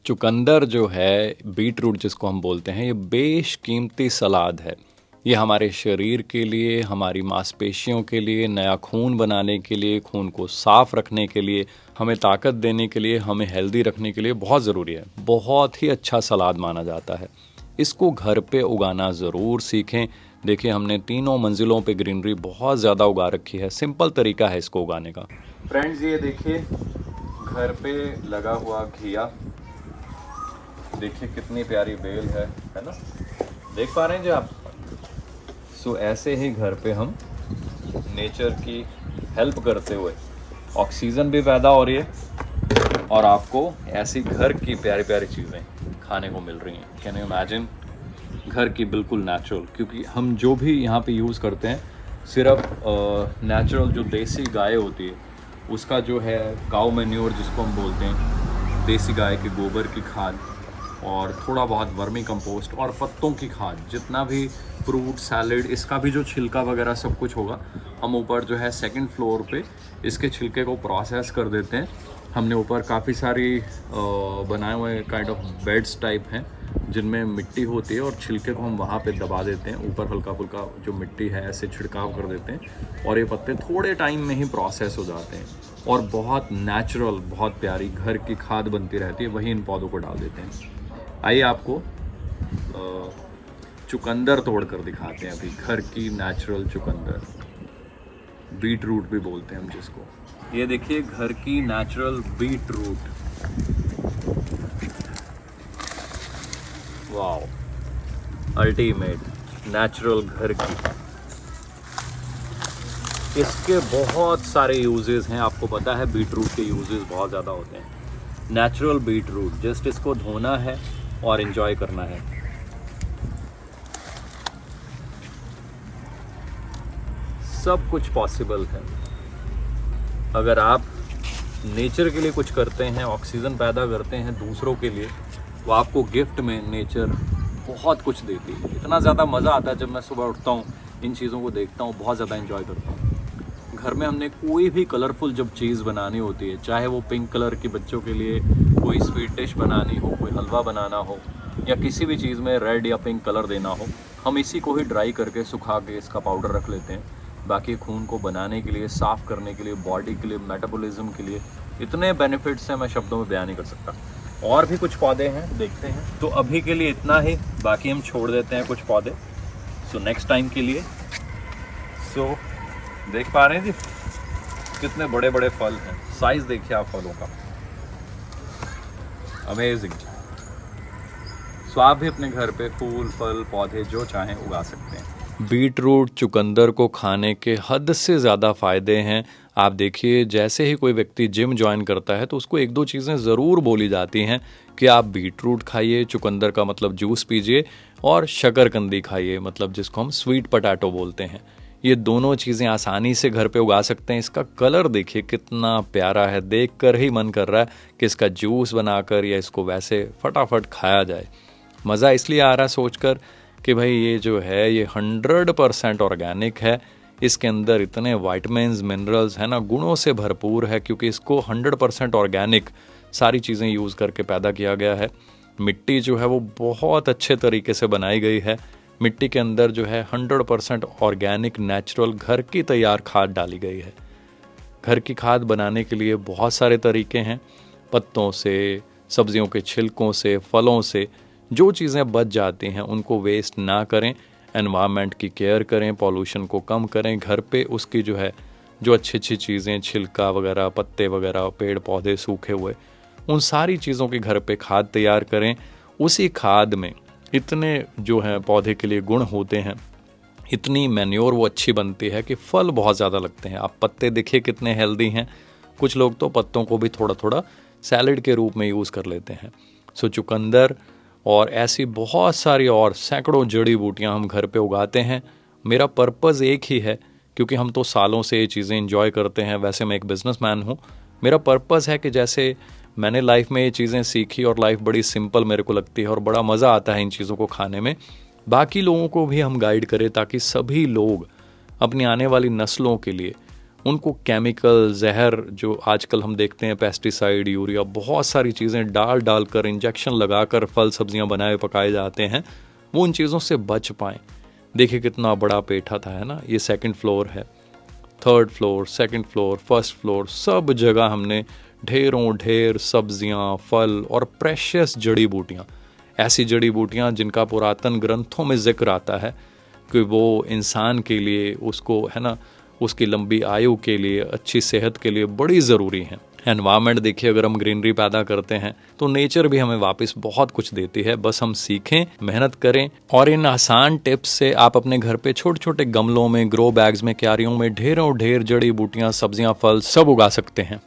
चुकंदर जो है, बीट रूट जिसको हम बोलते हैं, ये बेशकीमती सलाद है। ये हमारे शरीर के लिए, हमारी मांसपेशियों के लिए, नया खून बनाने के लिए, खून को साफ़ रखने के लिए, हमें ताकत देने के लिए, हमें हेल्दी रखने के लिए बहुत ज़रूरी है। बहुत ही अच्छा सलाद माना जाता है। इसको घर पे उगाना ज़रूर सीखें। देखिए, हमने तीनों मंजिलों पे ग्रीनरी बहुत ज़्यादा उगा रखी है। सिंपल तरीका है इसको उगाने का। फ्रेंड्स, ये देखिए घर पे लगा हुआ घिया। देखिए कितनी प्यारी बेल है ना? देख पा रहे हैं जी आप? सो ऐसे ही घर पे हम नेचर की हेल्प करते हुए ऑक्सीजन भी पैदा हो रही है और आपको ऐसी घर की प्यारी प्यारी चीज़ें खाने को मिल रही हैं। Can you imagine? घर की बिल्कुल नेचुरल, क्योंकि हम जो भी यहाँ पे यूज़ करते हैं सिर्फ नेचुरल जो देसी गाय होती है उसका जो है काऊ मैन्योर जिसको हम बोलते हैं, देसी गाय के गोबर की खाद और थोड़ा बहुत वर्मी कंपोस्ट और पत्तों की खाद, जितना भी फ्रूट सैलेड, इसका भी जो छिलका वगैरह सब कुछ होगा, हम ऊपर जो है सेकंड फ्लोर पे इसके छिलके को प्रोसेस कर देते हैं। हमने ऊपर काफ़ी सारी बनाए हुए काइंड ऑफ बेड्स टाइप हैं जिनमें मिट्टी होती है और छिलके को हम वहाँ पे दबा देते हैं। ऊपर हल्का फुल्का जो मिट्टी है ऐसे छिड़काव कर देते हैं और ये पत्ते थोड़े टाइम में ही प्रोसेस हो जाते हैं और बहुत नेचुरल, बहुत प्यारी घर की खाद बनती रहती है। वही इन पौधों को डाल देते हैं। आइए आपको चुकंदर तोड़ कर दिखाते हैं अभी। घर की नेचुरल चुकंदर, बीट रूट भी बोलते हैं हम जिसको। ये देखिए घर की natural beetroot. Wow, ultimate natural घर की। इसके बहुत सारे यूजेस हैं, आपको पता है बीट रूट के यूजेस बहुत ज़्यादा होते हैं। नेचुरल बीट रूट, जस्ट इसको धोना है और एंजॉय करना है। सब कुछ पॉसिबल है अगर आप नेचर के लिए कुछ करते हैं, ऑक्सीजन पैदा करते हैं दूसरों के लिए, तो आपको गिफ्ट में नेचर बहुत कुछ देती है। इतना ज़्यादा मज़ा आता है जब मैं सुबह उठता हूँ, इन चीज़ों को देखता हूँ, बहुत ज़्यादा एंजॉय करता हूँ। घर में हमने कोई भी कलरफुल जब चीज़ बनानी होती है, चाहे वो पिंक कलर की बच्चों के लिए कोई स्वीट डिश बनानी हो, कोई हलवा बनाना हो, या किसी भी चीज़ में रेड या पिंक कलर देना हो, हम इसी को ही ड्राई करके सुखा के इसका पाउडर रख लेते हैं। बाकी खून को बनाने के लिए, साफ़ करने के लिए, बॉडी के लिए, मेटाबॉलिज्म के लिए इतने बेनिफिट्स हैं, मैं शब्दों में बयान नहीं कर सकता। और भी कुछ पौधे हैं, देखते हैं। तो अभी के लिए इतना ही, बाकी हम छोड़ देते हैं कुछ पौधे सो नेक्स्ट टाइम के लिए। सो देख पा रहे हैं जी कितने बड़े बड़े फल हैं। साइज़ देखिए आप फलों का, अमेजिंग। सो आप भी अपने घर पे फूल, फल, पौधे जो चाहें उगा सकते हैं। बीट रूट, चुकंदर को खाने के हद से ज़्यादा फ़ायदे हैं। आप देखिए, जैसे ही कोई व्यक्ति जिम ज्वाइन करता है तो उसको एक दो चीज़ें ज़रूर बोली जाती हैं कि आप बीट रूट खाइए, चुकंदर का मतलब जूस पीजिए, और शकरकंदी खाइए, मतलब जिसको हम स्वीट पोटैटो बोलते हैं। ये दोनों चीज़ें आसानी से घर पे उगा सकते हैं। इसका कलर देखिए कितना प्यारा है, देखकर ही मन कर रहा है कि इसका जूस बनाकर या इसको वैसे फटाफट खाया जाए। मज़ा इसलिए आ रहा है सोचकर कि भाई ये जो है ये 100% ऑर्गेनिक है। इसके अंदर इतने विटामिन्स, मिनरल्स है ना, गुणों से भरपूर है, क्योंकि इसको 100% ऑर्गेनिक सारी चीज़ें यूज़ करके पैदा किया गया है। मिट्टी जो है वो बहुत अच्छे तरीके से बनाई गई है। मिट्टी के अंदर जो है 100% ऑर्गेनिक, नेचुरल, घर की तैयार खाद डाली गई है। घर की खाद बनाने के लिए बहुत सारे तरीके हैं। पत्तों से, सब्जियों के छिलकों से, फलों से जो चीज़ें बच जाती हैं उनको वेस्ट ना करें। एनवायरनमेंट की केयर करें, पॉल्यूशन को कम करें। घर पे उसकी जो है जो अच्छी अच्छी चीज़ें, छिलका वगैरह, पत्ते वगैरह, पेड़ पौधे सूखे हुए, उन सारी चीज़ों की घर पे खाद तैयार करें। उसी खाद में इतने जो है पौधे के लिए गुण होते हैं, इतनी मैन्योर वो अच्छी बनती है कि फल बहुत ज़्यादा लगते हैं। आप पत्ते देखिए कितने हेल्दी हैं। कुछ लोग तो पत्तों को भी थोड़ा थोड़ा सैलड के रूप में यूज़ कर लेते हैं। सो चुकंदर और ऐसी बहुत सारी और सैकड़ों जड़ी बूटियां हम घर पे उगाते हैं। मेरा पर्पज़ एक ही है, क्योंकि हम तो सालों से ये चीज़ें एंजॉय करते हैं। वैसे मैं एक बिजनेसमैन हूँ। मेरा पर्पज़ है कि जैसे मैंने लाइफ में ये चीज़ें सीखी और लाइफ बड़ी सिंपल मेरे को लगती है और बड़ा मज़ा आता है इन चीज़ों को खाने में, बाकी लोगों को भी हम गाइड करें ताकि सभी लोग अपनी आने वाली नस्लों के लिए उनको केमिकल जहर जो आजकल हम देखते हैं, पेस्टिसाइड, यूरिया, बहुत सारी चीज़ें डाल कर, इंजेक्शन लगाकर फल सब्जियां बनाए पकाए जाते हैं, वो उन चीज़ों से बच पाएँ। देखिए कितना बड़ा पेठा था, है ना। ये 2nd फ्लोर है, 3rd floor, 2nd floor, 1st floor, सब जगह हमने ढेरों ढेर सब्जियां, फल और प्रेशियस जड़ी बूटियाँ, ऐसी जड़ी बूटियाँ जिनका पुरातन ग्रंथों में जिक्र आता है कि वो इंसान के लिए, उसको, है ना, उसकी लंबी आयु के लिए, अच्छी सेहत के लिए बड़ी ज़रूरी हैं। एनवायरनमेंट देखिए, अगर हम ग्रीनरी पैदा करते हैं तो नेचर भी हमें वापस बहुत कुछ देती है। बस हम सीखें, मेहनत करें, और इन आसान टिप्स से आप अपने घर पे छोटे छोटे गमलों में, ग्रो बैग्स में, क्यारियों में ढेरों ढेर जड़ी बूटियां, सब्जियां, फल सब उगा सकते हैं।